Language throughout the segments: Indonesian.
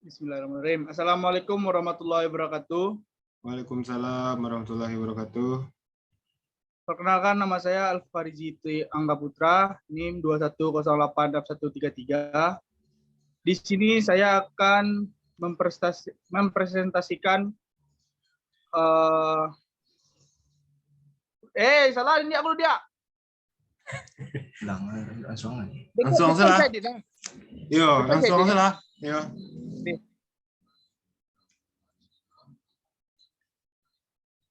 Bismillahirrahmanirrahim. Assalamualaikum warahmatullahi wabarakatuh. Waalaikumsalam warahmatullahi wabarakatuh. Perkenalkan, nama saya Alfarizi Angga Putra, NIM 2108-133. Di sini saya akan mempresentasikan salah ini aku dia. Langsung salah. Yo, langsung salah. Yo.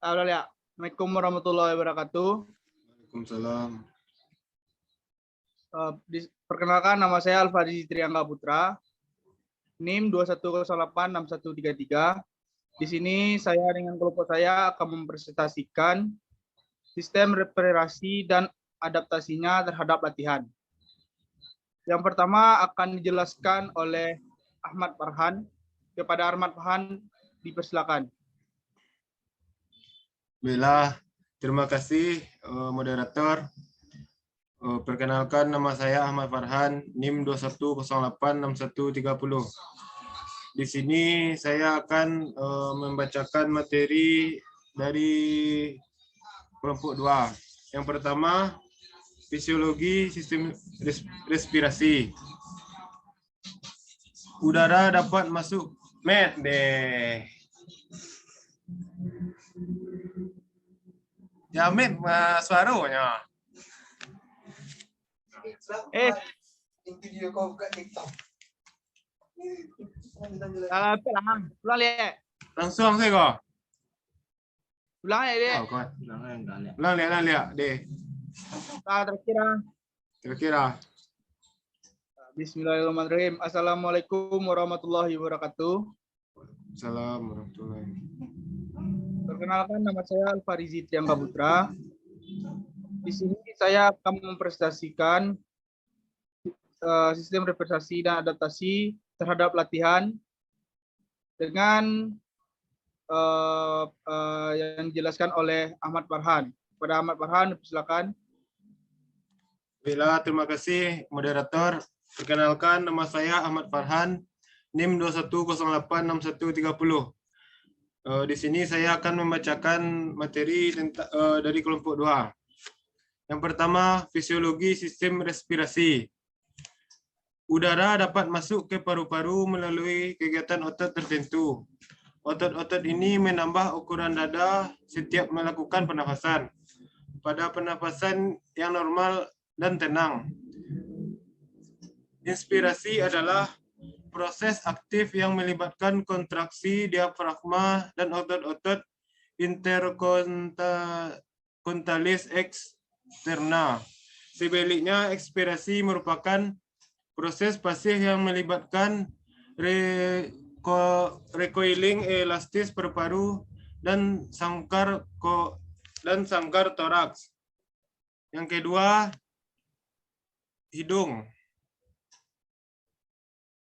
Assalamualaikum warahmatullahi wabarakatuh. Waalaikumsalam. Perkenalkan, nama saya Alfarizi Angga Putra, NIM 21086133. Di sini saya dengan kelompok saya akan mempresentasikan sistem reparasi dan adaptasinya terhadap latihan. Yang pertama akan dijelaskan oleh Ahmad Farhan. Kepada Ahmad Farhan, dipersilakan. Baiklah, terima kasih moderator. Perkenalkan, nama saya Ahmad Farhan, NIM 21086130. Di sini saya akan membacakan materi dari kelompok 2. Yang pertama, fisiologi sistem respirasi. Udara dapat masuk deh. Jamin suaranya. Video kau buka TikTok. Ulang lihat. Langsung saya kok. Ulang lihat. Ulang lihat deh. Terkira. Bismillahirrahmanirrahim. Assalamualaikum warahmatullahi wabarakatuh. Assalamualaikum warahmatullahi. Perkenalkan, nama saya Alfarizi Angga Putra. Di sini saya akan mempresentasikan sistem reparasi dan adaptasi terhadap latihan dengan yang dijelaskan oleh Ahmad Farhan. Kepada Ahmad Farhan, silakan. Baiklah, terima kasih moderator. Perkenalkan, nama saya Ahmad Farhan, NIM 21086130. Di sini saya akan membacakan materi dari kelompok 2. Yang pertama, fisiologi sistem respirasi. Udara dapat masuk ke paru-paru melalui kegiatan otot tertentu. Otot-otot ini menambah ukuran dada setiap melakukan pernafasan. Pada pernafasan yang normal dan tenang. Inspirasi adalah proses aktif yang melibatkan kontraksi diafragma dan otot-otot interkontalis eksterna. Sebaliknya, ekspirasi merupakan proses pasif yang melibatkan recoiling elastis paru-paru dan sangkar toraks. Yang kedua, hidung.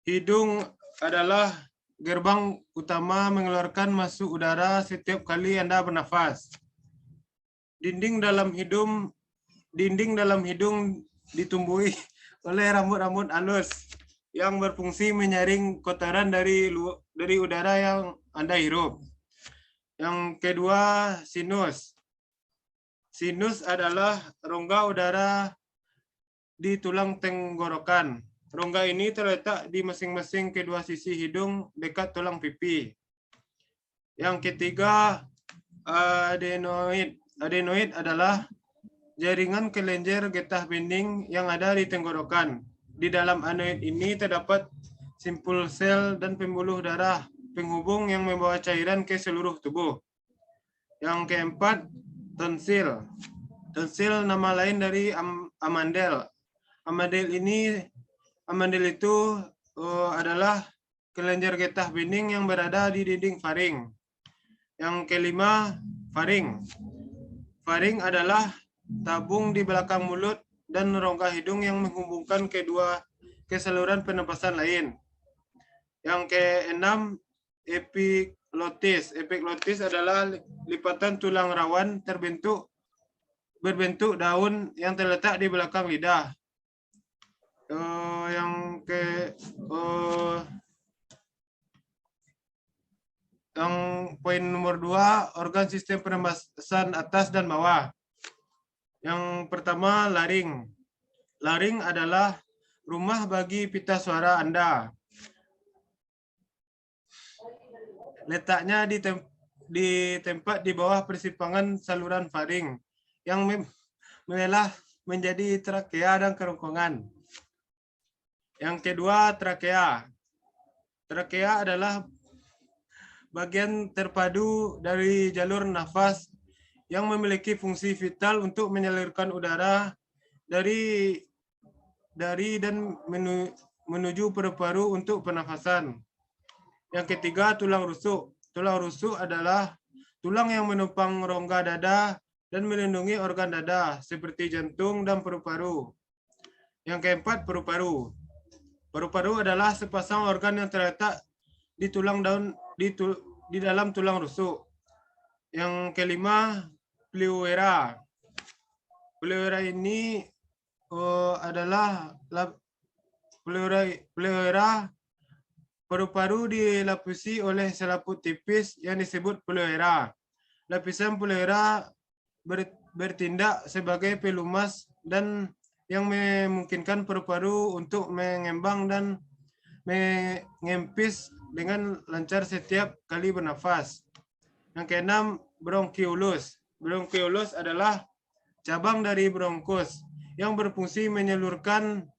Hidung adalah gerbang utama mengeluarkan masuk udara setiap kali Anda bernafas. Dinding dalam hidung ditumbuhi oleh rambut-rambut halus yang berfungsi menyaring kotoran dari udara yang Anda hirup. Yang kedua, sinus. Sinus adalah rongga udara di tulang tenggorokan. Rongga ini terletak di masing-masing kedua sisi hidung dekat tulang pipi. Yang ketiga, adenoid. Adenoid adalah jaringan kelenjar getah bening yang ada di tenggorokan. Di dalam adenoid ini terdapat simpul sel dan pembuluh darah penghubung yang membawa cairan ke seluruh tubuh. Yang keempat, tonsil. Tonsil nama lain dari amandel. Amandel itu adalah kelenjar getah bening yang berada di dinding faring. Yang kelima, faring. Faring adalah tabung di belakang mulut dan rongga hidung yang menghubungkan ke saluran pernapasan lain. Yang keenam, epiglotis. Epiglotis adalah lipatan tulang rawan berbentuk daun yang terletak di belakang lidah. Yang poin nomor 2, organ sistem pernapasan atas dan bawah. Yang pertama, laring. Laring adalah rumah bagi pita suara Anda. Letaknya di tempat di bawah persimpangan saluran faring yang memelah menjadi trakea dan kerongkongan. Yang kedua, trakea. Trakea adalah bagian terpadu dari jalur nafas yang memiliki fungsi vital untuk menyalurkan udara dari dan menuju paru-paru untuk pernafasan. Yang ketiga, tulang rusuk. Tulang rusuk adalah tulang yang menopang rongga dada dan melindungi organ dada seperti jantung dan paru-paru. Yang keempat, paru-paru. Paru-paru adalah sepasang organ yang terletak di di dalam tulang rusuk. Yang kelima, pleura. Pleura ini adalah pleura. Paru-paru dilapisi oleh selaput tipis yang disebut pleura. Lapisan pleura bertindak sebagai pelumas dan yang memungkinkan paru-paru untuk mengembang dan mengempis dengan lancar setiap kali bernafas. Yang keenam, bronkiolus. Bronkiolus adalah cabang dari bronkus yang berfungsi menyalurkan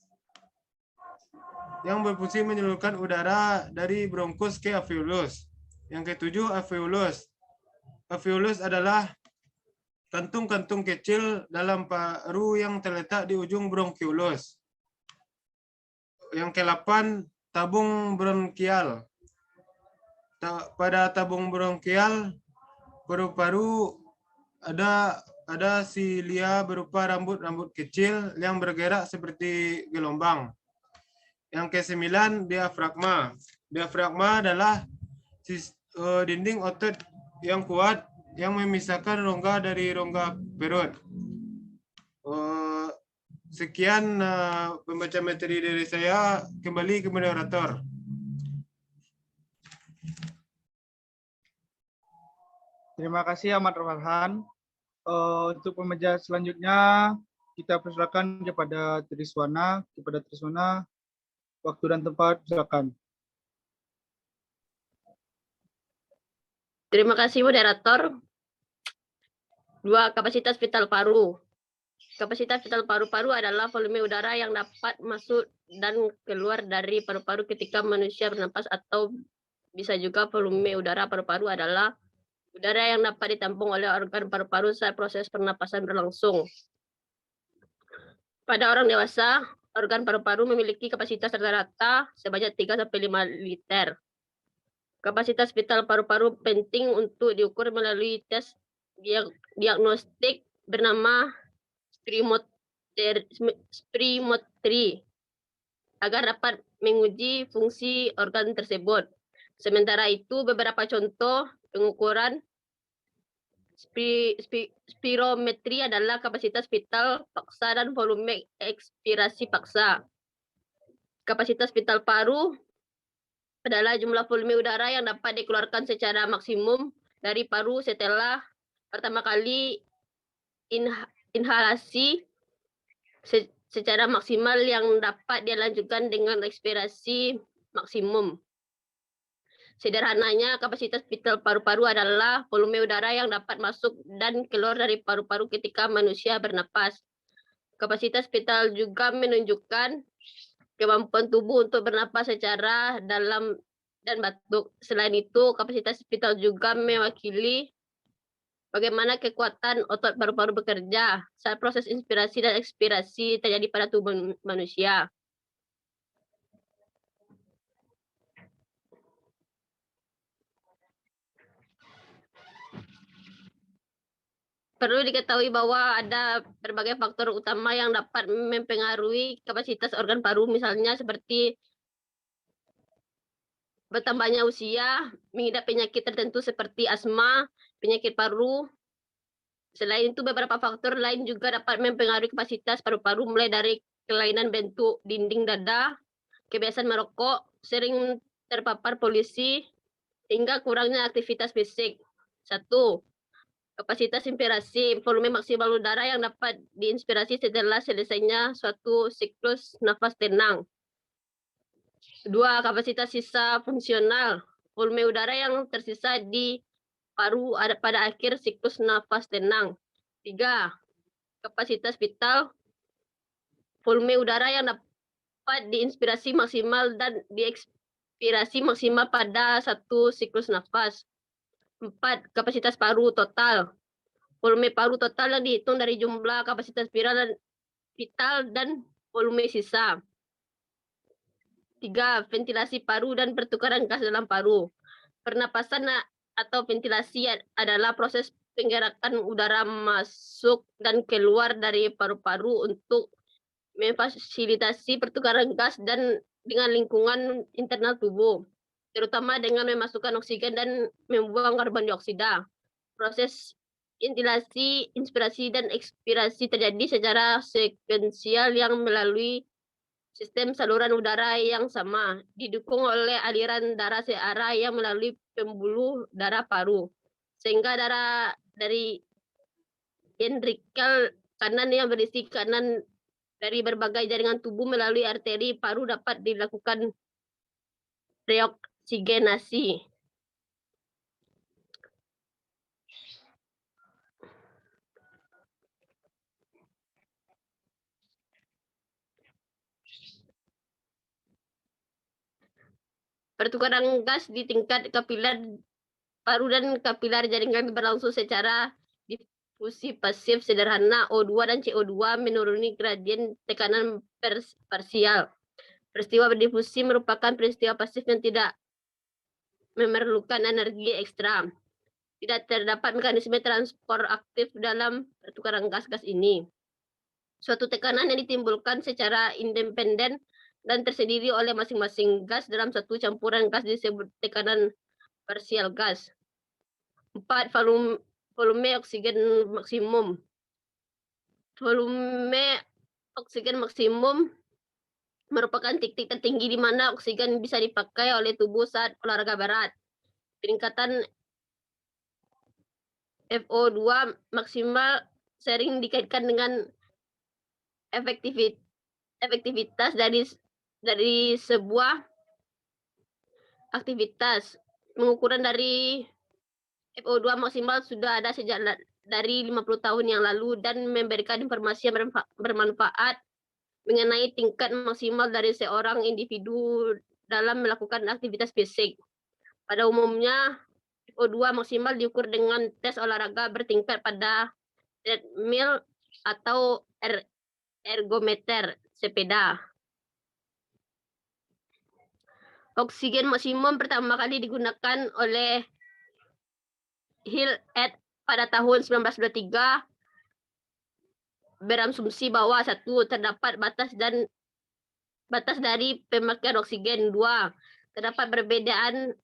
udara dari bronkus ke alveolus. Yang ketujuh, alveolus. Alveolus adalah kantung-kantung kecil dalam paru yang terletak di ujung bronkiolus. Yang ke-8, tabung bronkial. Pada tabung bronkial, paru-paru ada silia berupa rambut-rambut kecil yang bergerak seperti gelombang. Yang ke-9, diafragma. Diafragma adalah dinding otot yang kuat yang memisahkan rongga dari rongga perut. Sekian pembaca materi dari saya. Kembali ke moderator. Terima kasih Ahmad Farhan. Untuk pembaca selanjutnya kita persilakan kepada Triswana. Waktu dan tempat, silakan. Terima kasih moderator. 2. Kapasitas vital paru. Kapasitas vital paru-paru adalah volume udara yang dapat masuk dan keluar dari paru-paru ketika manusia bernapas, atau bisa juga volume udara paru-paru adalah udara yang dapat ditampung oleh organ paru-paru saat proses pernapasan berlangsung. Pada orang dewasa, organ paru-paru memiliki kapasitas rata-rata sebanyak 3-5 liter. Kapasitas vital paru-paru penting untuk diukur melalui tes diagnostik bernama spirometri agar dapat menguji fungsi organ tersebut. Sementara itu, beberapa contoh pengukuran spirometri adalah kapasitas vital paksa dan volume ekspirasi paksa. Kapasitas vital paru adalah jumlah volume udara yang dapat dikeluarkan secara maksimum dari paru setelah pertama kali inhalasi secara maksimal yang dapat dilanjutkan dengan ekspirasi maksimum. Sederhananya, kapasitas vital paru-paru adalah volume udara yang dapat masuk dan keluar dari paru-paru ketika manusia bernapas. Kapasitas vital juga menunjukkan kemampuan tubuh untuk bernapas secara dalam dan batuk. Selain itu, kapasitas vital juga mewakili bagaimana kekuatan otot paru-paru bekerja saat proses inspirasi dan ekspirasi terjadi pada tubuh manusia. Perlu diketahui bahwa ada berbagai faktor utama yang dapat mempengaruhi kapasitas organ paru, misalnya seperti bertambahnya usia, mengidap penyakit tertentu seperti asma, penyakit paru. Selain itu, beberapa faktor lain juga dapat mempengaruhi kapasitas paru-paru, mulai dari kelainan bentuk dinding dada, kebiasaan merokok, sering terpapar polusi, hingga kurangnya aktivitas fisik. 1. Kapasitas inspirasi, volume maksimal udara yang dapat diinspirasi setelah selesainya suatu siklus nafas tenang. 2. Kapasitas sisa fungsional, volume udara yang tersisa di paru pada akhir siklus nafas tenang. 3. Kapasitas vital, volume udara yang dapat diinspirasi maksimal dan diekspirasi maksimal pada satu siklus nafas. 4. Kapasitas paru total, volume paru total yang dihitung dari jumlah kapasitas vital dan volume sisa. 3. Ventilasi paru dan pertukaran gas dalam paru. Pernapasan atau ventilasi adalah proses penggerakan udara masuk dan keluar dari paru-paru untuk memfasilitasi pertukaran gas dan dengan lingkungan internal tubuh, terutama dengan memasukkan oksigen dan membuang karbon dioksida. Proses ventilasi, inspirasi, dan ekspirasi terjadi secara sekuensial yang melalui sistem saluran udara yang sama, didukung oleh aliran darah searah yang melalui pembuluh darah paru, sehingga darah dari ventrikel kanan yang berisi kanan dari berbagai jaringan tubuh melalui arteri paru dapat dilakukan reoksigenasi. Pertukaran gas di tingkat kapiler paru dan kapiler jaringan berlangsung secara difusi pasif sederhana. O2 dan CO2 menuruni gradien tekanan parsial. Peristiwa berdifusi merupakan peristiwa pasif yang tidak memerlukan energi ekstra. Tidak terdapat mekanisme transport aktif dalam pertukaran gas-gas ini. Suatu tekanan yang ditimbulkan secara independen dan tersendiri oleh masing-masing gas dalam satu campuran gas disebut tekanan parsial gas. 4. Volume oksigen maksimum. Volume oksigen maksimum merupakan titik tertinggi di mana oksigen bisa dipakai oleh tubuh saat olahraga berat. Peningkatan FO2 maksimal sering dikaitkan dengan efektivitas dari sebuah aktivitas. Pengukuran dari FO2 maksimal sudah ada sejak dari 50 tahun yang lalu dan memberikan informasi yang bermanfaat mengenai tingkat maksimal dari seorang individu dalam melakukan aktivitas fisik. Pada umumnya, FO2 maksimal diukur dengan tes olahraga bertingkat pada treadmill atau ergometer sepeda. Oksigen maksimum pertama kali digunakan oleh Hill et pada tahun 1923 berasumsi bahwa 1. Terdapat batas dari pemakaian oksigen. 2. Terdapat perbedaan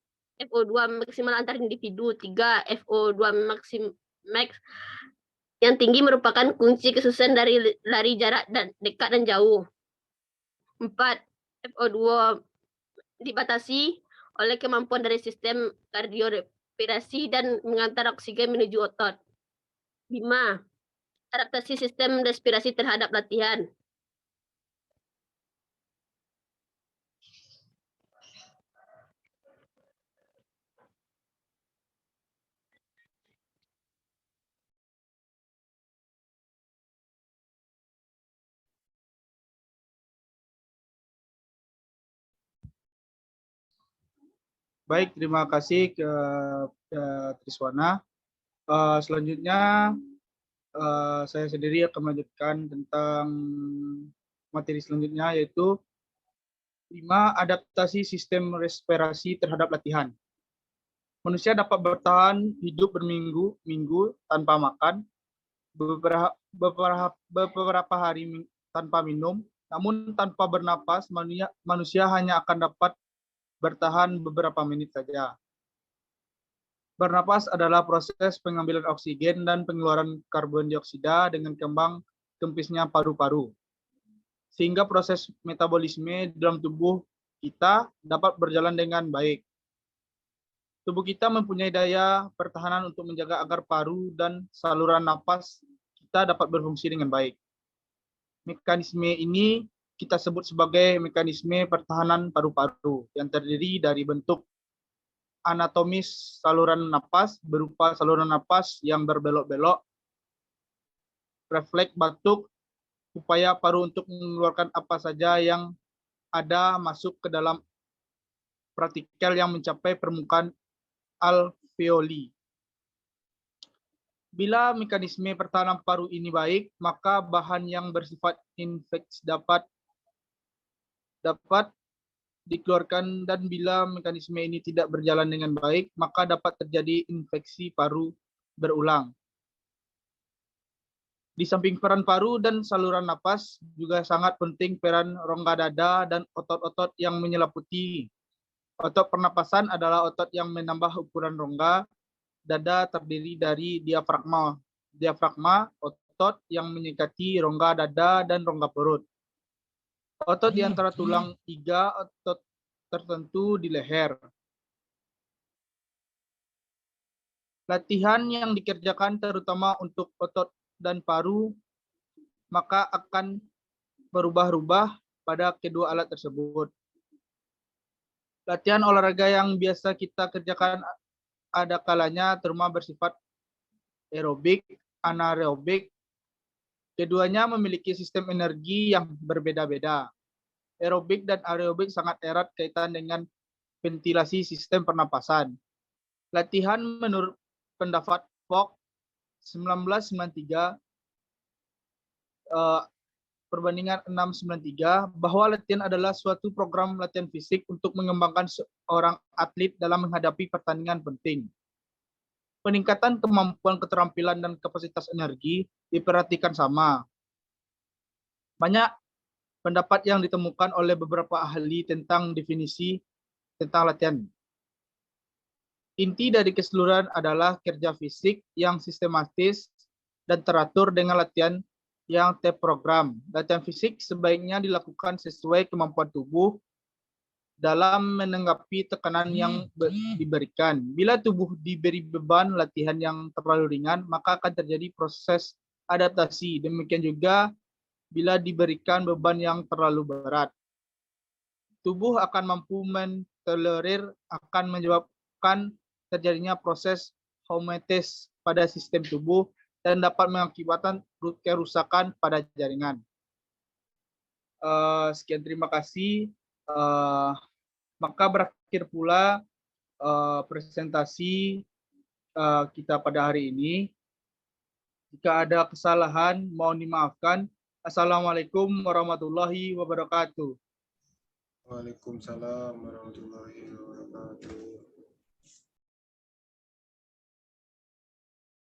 FO2 maksimal antar individu. 3. FO2 max yang tinggi merupakan kunci kesuksesan dari lari jarak dekat dan jauh. 4. FO2 dibatasi oleh kemampuan dari sistem kardiorespirasi dan mengantar oksigen menuju otot. 5. Adaptasi sistem respirasi terhadap latihan. Baik, terima kasih ke Triswana. Selanjutnya saya sendiri akan melanjutkan tentang materi selanjutnya, yaitu 5. Adaptasi sistem respirasi terhadap latihan. Manusia dapat bertahan hidup berminggu-minggu tanpa makan, beberapa hari tanpa minum, namun tanpa bernapas, manusia hanya akan dapat bertahan beberapa menit saja. Bernapas adalah proses pengambilan oksigen dan pengeluaran karbon dioksida dengan kempisnya paru-paru, sehingga proses metabolisme dalam tubuh kita dapat berjalan dengan baik. Tubuh kita mempunyai daya pertahanan untuk menjaga agar paru dan saluran napas kita dapat berfungsi dengan baik. Mekanisme ini kita sebut sebagai mekanisme pertahanan paru-paru yang terdiri dari bentuk anatomis saluran napas berupa saluran napas yang berbelok-belok, refleks batuk, upaya paru untuk mengeluarkan apa saja yang ada masuk ke dalam partikel yang mencapai permukaan alveoli. Bila mekanisme pertahanan paru ini baik, maka bahan yang bersifat infeksi dapat dikeluarkan, dan bila mekanisme ini tidak berjalan dengan baik, maka dapat terjadi infeksi paru berulang. Di samping peran paru dan saluran napas, juga sangat penting peran rongga dada dan otot-otot yang menyeliputi. Otot pernapasan adalah otot yang menambah ukuran rongga dada, terdiri dari diafragma. Diafragma, otot yang menyekati rongga dada dan rongga perut. Otot di antara tulang iga, otot tertentu di leher. Latihan yang dikerjakan terutama untuk otot dan paru, maka akan berubah-ubah pada kedua alat tersebut. Latihan olahraga yang biasa kita kerjakan ada kalanya terutama bersifat aerobik, anaerobik. Keduanya memiliki sistem energi yang berbeda-beda. Aerobik dan aerobik sangat erat kaitan dengan ventilasi sistem pernapasan. Latihan menurut pendapat Fogg 1993 perbandingan 693 bahwa latihan adalah suatu program latihan fisik untuk mengembangkan seorang atlet dalam menghadapi pertandingan penting. Peningkatan kemampuan, keterampilan, dan kapasitas energi diperhatikan sama. Banyak pendapat yang ditemukan oleh beberapa ahli tentang definisi tentang latihan. Inti dari keseluruhan adalah kerja fisik yang sistematis dan teratur dengan latihan yang terprogram. Latihan fisik sebaiknya dilakukan sesuai kemampuan tubuh dalam menanggapi tekanan yang diberikan. Bila tubuh diberi beban latihan yang terlalu ringan, maka akan terjadi proses adaptasi. Demikian juga bila diberikan beban yang terlalu berat. Tubuh akan mampu mentolerir, akan menyebabkan terjadinya proses homeostasis pada sistem tubuh dan dapat mengakibatkan kerusakan pada jaringan. Sekian, terima kasih. Maka berakhir pula presentasi kita pada hari ini. Jika ada kesalahan, mohon dimaafkan. Assalamualaikum warahmatullahi wabarakatuh. Waalaikumsalam warahmatullahi wabarakatuh.